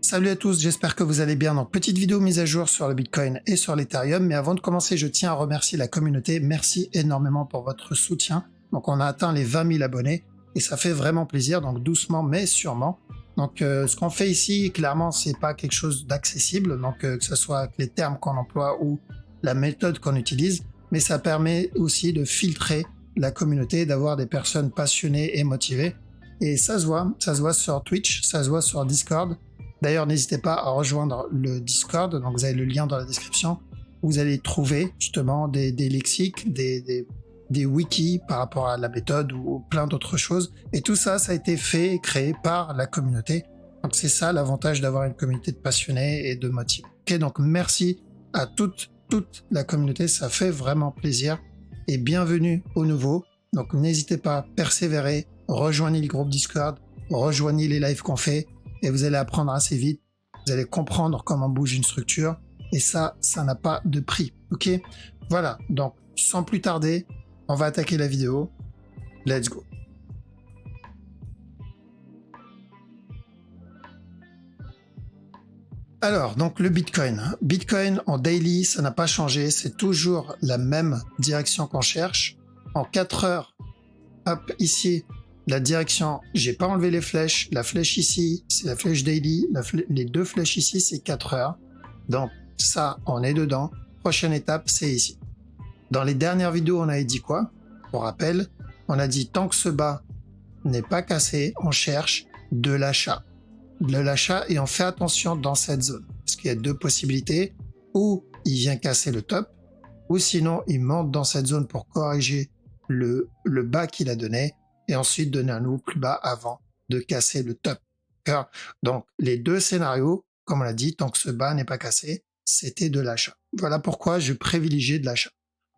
Salut à tous, j'espère que vous allez bien. Donc, petite vidéo mise à jour sur le Bitcoin et sur l'Ethereum. Mais avant de commencer, je tiens à remercier la communauté. Merci énormément pour votre soutien. Donc, on a atteint les 20 000 abonnés et ça fait vraiment plaisir. Donc, doucement mais sûrement. Donc, ce qu'on fait ici, clairement, c'est pas quelque chose d'accessible. Donc, que ce soit avec les termes qu'on emploie ou la méthode qu'on utilise. Mais ça permet aussi de filtrer la communauté, d'avoir des personnes passionnées et motivées. Et ça se voit sur Twitch, ça se voit sur Discord. D'ailleurs, n'hésitez pas à rejoindre le Discord, donc vous avez le lien dans la description. Vous allez trouver justement des lexiques, des wikis par rapport à la méthode ou plein d'autres choses. Et tout ça, ça a été fait et créé par la communauté. Donc c'est ça l'avantage d'avoir une communauté de passionnés et de motivés. Ok, donc merci à toute la communauté, ça fait vraiment plaisir. Et bienvenue aux nouveaux. Donc n'hésitez pas, persévérer, rejoignez le groupe Discord, rejoignez les lives qu'on fait. Et vous allez apprendre assez vite, vous allez comprendre comment bouge une structure, et ça n'a pas de prix, ok? Voilà, donc sans plus tarder, on va attaquer la vidéo, let's go. Alors, donc le Bitcoin. Bitcoin en daily, ça n'a pas changé, c'est toujours la même direction qu'on cherche. En 4 heures, hop, ici, la direction, j'ai pas enlevé les flèches. La flèche ici, c'est la flèche daily. Les deux flèches ici, c'est 4 heures. Donc ça, on est dedans. Prochaine étape, c'est ici. Dans les dernières vidéos, on avait dit quoi? Pour rappel, on a dit tant que ce bas n'est pas cassé, on cherche de l'achat. De l'achat et on fait attention dans cette zone. Parce qu'il y a deux possibilités. Ou il vient casser le top, ou sinon il monte dans cette zone pour corriger le bas qu'il a donné. Et ensuite donner un nouveau plus bas avant de casser le top. Donc les deux scénarios, comme on l'a dit, tant que ce bas n'est pas cassé, c'était de l'achat. Voilà pourquoi je privilégiais de l'achat.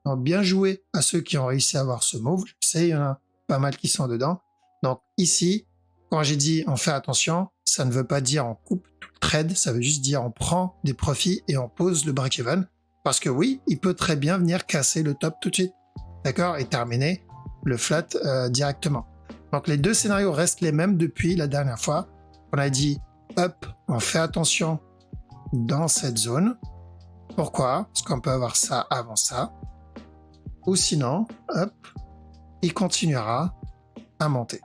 Donc bien joué à ceux qui ont réussi à avoir ce move. Je sais, il y en a pas mal qui sont dedans. Donc ici, quand j'ai dit on fait attention, ça ne veut pas dire on coupe tout le trade, ça veut juste dire on prend des profits et on pose le break-even. Parce que oui, il peut très bien venir casser le top tout de suite. D'accord? Et terminer le flat directement. Donc les deux scénarios restent les mêmes depuis la dernière fois. On a dit hop, on fait attention dans cette zone. Pourquoi? Parce qu'on peut avoir ça avant ça. Ou sinon, hop, il continuera à monter.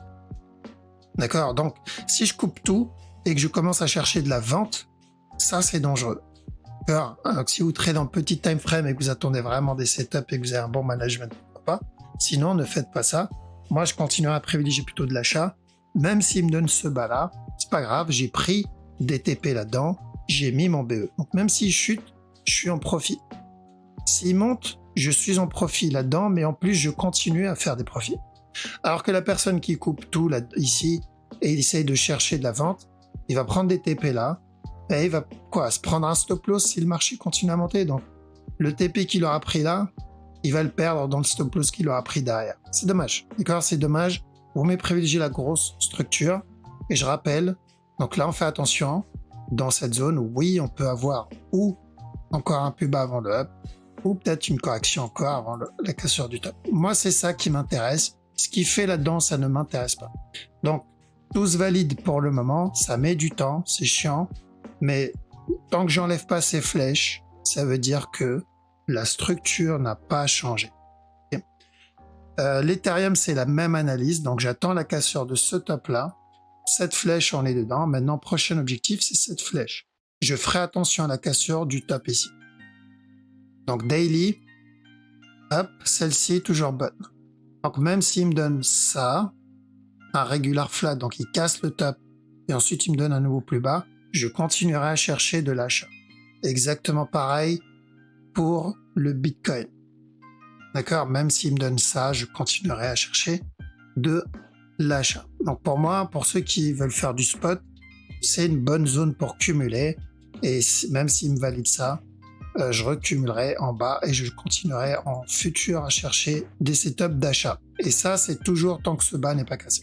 D'accord? Donc si je coupe tout et que je commence à chercher de la vente, ça c'est dangereux. Donc si vous tradez en petit time frame et que vous attendez vraiment des setups et que vous avez un bon management, pourquoi pas? Sinon, ne faites pas ça. Moi, je continuerai à privilégier plutôt de l'achat. Même s'il me donne ce bas-là, c'est pas grave, j'ai pris des TP là-dedans, j'ai mis mon BE. Donc même s'il chute, je suis en profit. S'il monte, je suis en profit là-dedans, mais en plus, je continue à faire des profits. Alors que la personne qui coupe tout là, ici et il essaye de chercher de la vente, il va prendre des TP là, et il va se prendre un stop loss si le marché continue à monter. Donc le TP qu'il aura pris là, il va le perdre dans le stop loss qu'il aura pris derrière. C'est dommage. D'accord? C'est dommage. Vous mieux privilégier la grosse structure. Et je rappelle, donc là, on fait attention dans cette zone où oui, on peut avoir ou encore un plus bas avant le up, ou peut-être une correction encore avant la cassure du top. Moi, c'est ça qui m'intéresse. Ce qui fait là-dedans, ça ne m'intéresse pas. Donc, tous valides pour le moment. Ça met du temps. C'est chiant. Mais tant que j'enlève pas ces flèches, ça veut dire que la structure n'a pas changé. L'Ethereum, c'est la même analyse. Donc, j'attends la cassure de ce top-là. Cette flèche, on est dedans. Maintenant, prochain objectif, c'est cette flèche. Je ferai attention à la cassure du top ici. Donc, daily, hop, celle-ci, toujours bonne. Donc, même s'il me donne ça, un regular flat, donc il casse le top, et ensuite il me donne un nouveau plus bas, je continuerai à chercher de l'achat. Exactement pareil pour le Bitcoin. D'accord? Même s'il me donne ça, je continuerai à chercher de l'achat. Donc pour moi, pour ceux qui veulent faire du spot, c'est une bonne zone pour cumuler. Et même s'il me valide ça, je recumulerai en bas et je continuerai en futur à chercher des setups d'achat. Et ça, c'est toujours tant que ce bas n'est pas cassé.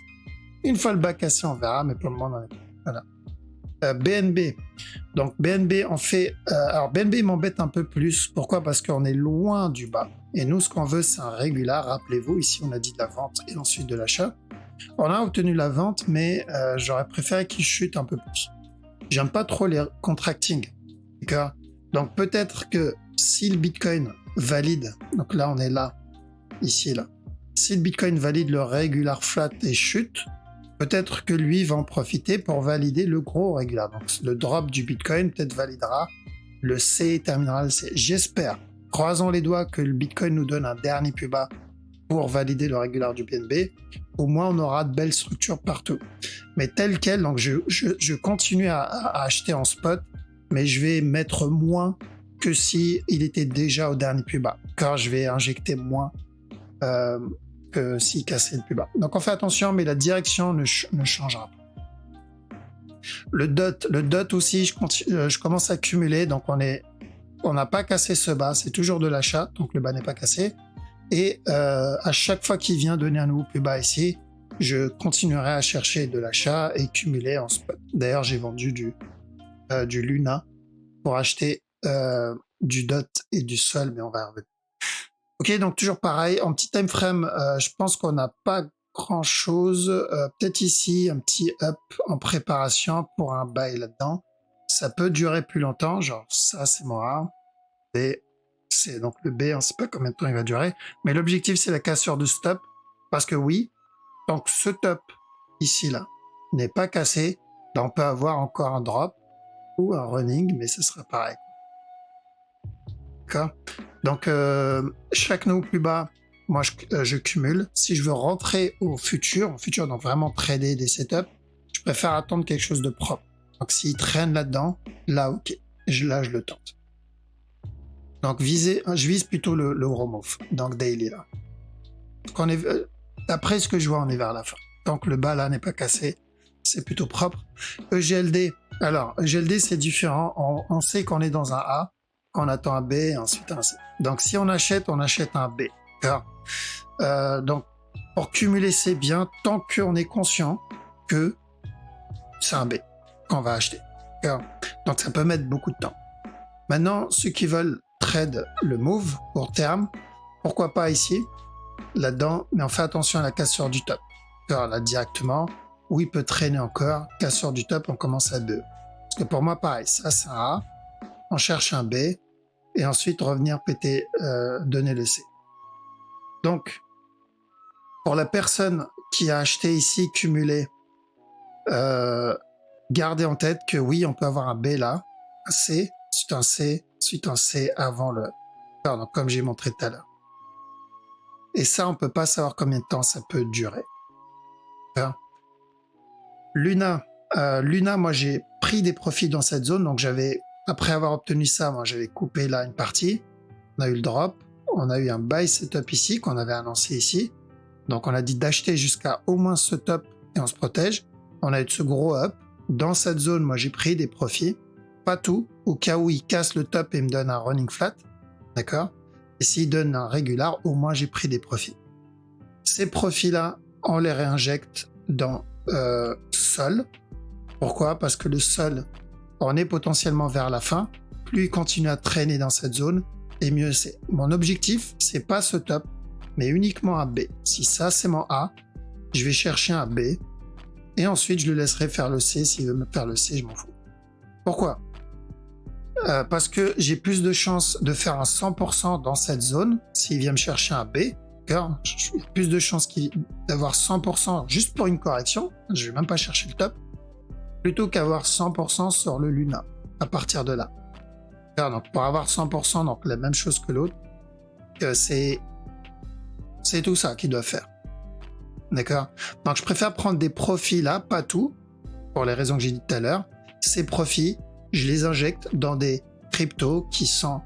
Une fois le bas cassé, on verra, mais pour le moment, on en est pas. Voilà. BNB. Donc BNB, on fait... alors BNB m'embête un peu plus. Pourquoi? Parce qu'on est loin du bas. Et nous, ce qu'on veut, c'est un régular. Rappelez-vous, ici, on a dit de la vente et ensuite de l'achat. On a obtenu la vente, mais j'aurais préféré qu'il chute un peu plus. J'aime pas trop les contracting. D'accord? Donc peut-être que si le Bitcoin valide, donc là on est là, ici là, si le Bitcoin valide le regular flat et chute, peut-être que lui va en profiter pour valider le gros regular. Donc le drop du Bitcoin peut-être validera le C, terminera le C. J'espère. Croisons les doigts que le Bitcoin nous donne un dernier plus bas pour valider le regular du BNB. Au moins on aura de belles structures partout. Mais tel quel, donc je continue à acheter en spot, mais je vais mettre moins que si il était déjà au dernier plus bas, car je vais injecter moins que s'il cassait le plus bas. Donc on fait attention, mais la direction ne changera pas. Le dot aussi, je commence à cumuler, donc on n'a pas cassé ce bas, c'est toujours de l'achat, donc le bas n'est pas cassé. Et à chaque fois qu'il vient donner un nouveau plus bas ici, je continuerai à chercher de l'achat et cumuler en spot. D'ailleurs, j'ai vendu du Luna pour acheter du dot et du sol, mais on va y revenir. Ok, donc toujours pareil, en petit time frame, je pense qu'on n'a pas grand chose. Peut-être ici, un petit up en préparation pour un buy là-dedans. Ça peut durer plus longtemps, genre ça c'est mon A. B, c'est donc le B, on ne sait pas combien de temps il va durer. Mais l'objectif c'est la cassure de stop, parce que oui, tant que ce top ici là n'est pas cassé, ben on peut avoir encore un drop ou un running, mais ce sera pareil. D'accord. Donc chaque nouveau plus bas, moi je cumule. Si je veux rentrer au futur, donc vraiment trader des setups, je préfère attendre quelque chose de propre. Donc s'il traîne là-dedans, là ok, là je le tente. Donc je vise plutôt le gros move, donc daily là. Donc d'après ce que je vois, on est vers la fin. Donc le bas là n'est pas cassé, c'est plutôt propre. EGLD, alors EGLD c'est différent, on sait qu'on est dans un A, on attend un B et ensuite un C. Donc si on achète un B. Donc pour cumuler c'est bien tant qu'on est conscient que c'est un B qu'on va acheter. Donc ça peut mettre beaucoup de temps. Maintenant, ceux qui veulent trade le move court terme, pourquoi pas ici, là-dedans, mais on fait attention à la cassure du top. Là directement, où il peut traîner encore, cassure du top, on commence à 2. Parce que pour moi, pareil, ça c'est un A, on cherche un B, et ensuite revenir péter, donner le C. Donc, pour la personne qui a acheté ici, cumulé, gardez en tête que oui, on peut avoir un B là, un C, ensuite un C avant le... Pardon, comme j'ai montré tout à l'heure. Et ça, on peut pas savoir combien de temps ça peut durer. Luna, moi j'ai pris des profits dans cette zone, donc après avoir obtenu ça, moi j'avais coupé là une partie, on a eu le drop, on a eu un buy setup ici qu'on avait annoncé ici, donc on a dit d'acheter jusqu'à au moins ce top et on se protège, on a eu ce gros up, dans cette zone moi j'ai pris des profits, pas tout, au cas où il casse le top et me donne un running flat, d'accord, et s'il donne un régular, au moins j'ai pris des profits. Ces profits là, on les réinjecte dans sol. Pourquoi? Parce que le sol, on est potentiellement vers la fin. Plus il continue à traîner dans cette zone, et mieux c'est. Mon objectif, c'est pas ce top, mais uniquement un B. Si ça c'est mon A, je vais chercher un B, et ensuite je le laisserai faire le C. S'il veut me faire le C, je m'en fous. Pourquoi? Parce que j'ai plus de chances de faire un 100% dans cette zone s'il vient me chercher un B. J'ai plus de chances d'avoir 100% juste pour une correction, je vais même pas chercher le top, plutôt qu'avoir 100% sur le Luna à partir de là. Donc pour avoir 100%, donc la même chose que l'autre, c'est tout ça qu'il doit faire. D'accord? Donc je préfère prendre des profits là, pas tout, pour les raisons que j'ai dit tout à l'heure. Ces profits, je les injecte dans des cryptos qui sont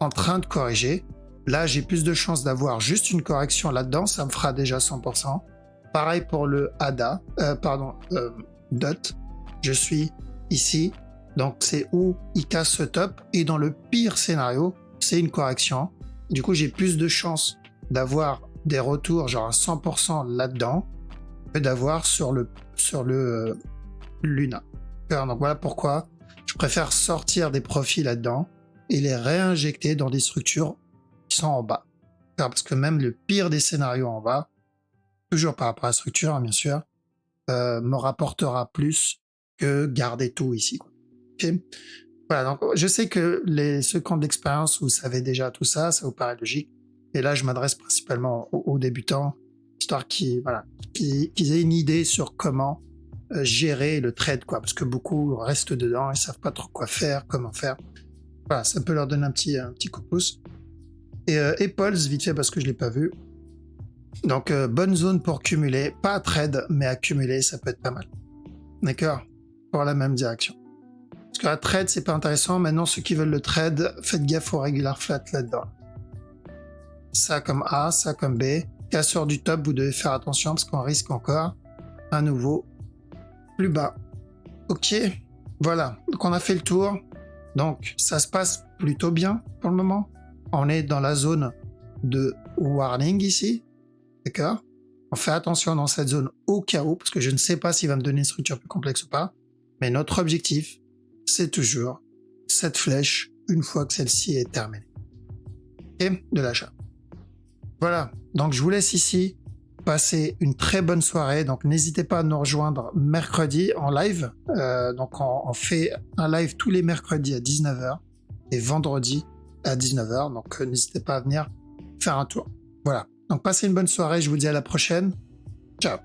en train de corriger. Là, j'ai plus de chances d'avoir juste une correction là-dedans, ça me fera déjà 100%. Pareil pour le ADA, DOT. Je suis ici, donc c'est où il casse ce top, et dans le pire scénario, c'est une correction. Du coup, j'ai plus de chances d'avoir des retours genre à 100% là-dedans que d'avoir sur le Luna. Donc voilà pourquoi je préfère sortir des profits là-dedans et les réinjecter dans des structures qui sont en bas. Parce que même le pire des scénarios en bas, toujours par rapport à la structure, hein, bien sûr, me rapportera plus que garder tout ici, quoi. Ok. Voilà, donc je sais que ceux qui ont de l'expérience, vous savez déjà tout ça, ça vous paraît logique. Et là, je m'adresse principalement aux débutants, histoire qu'ils aient une idée sur comment gérer le trade, quoi, parce que beaucoup restent dedans, ils savent pas trop quoi faire, comment faire. Voilà, ça peut leur donner un petit coup de pouce. Et Apples, vite fait, parce que je l'ai pas vu. Donc, bonne zone pour cumuler, pas à trade, mais à cumuler, ça peut être pas mal. D'accord? Pour la même direction. Parce que la trade, c'est pas intéressant. Maintenant, ceux qui veulent le trade, faites gaffe au regular flat là-dedans. Ça comme A, ça comme B. Casseur du top, vous devez faire attention parce qu'on risque encore à nouveau plus bas. Ok, voilà. Donc on a fait le tour. Donc ça se passe plutôt bien pour le moment. On est dans la zone de warning ici. D'accord? On fait attention dans cette zone au cas où, parce que je ne sais pas s'il va me donner une structure plus complexe ou pas. Mais notre objectif, c'est toujours cette flèche une fois que celle-ci est terminée. Et de l'achat. Voilà, donc je vous laisse ici. Passez une très bonne soirée. Donc n'hésitez pas à nous rejoindre mercredi en live. Donc on fait un live tous les mercredis à 19h et vendredi à 19h. Donc n'hésitez pas à venir faire un tour. Voilà, donc passez une bonne soirée. Je vous dis à la prochaine. Ciao.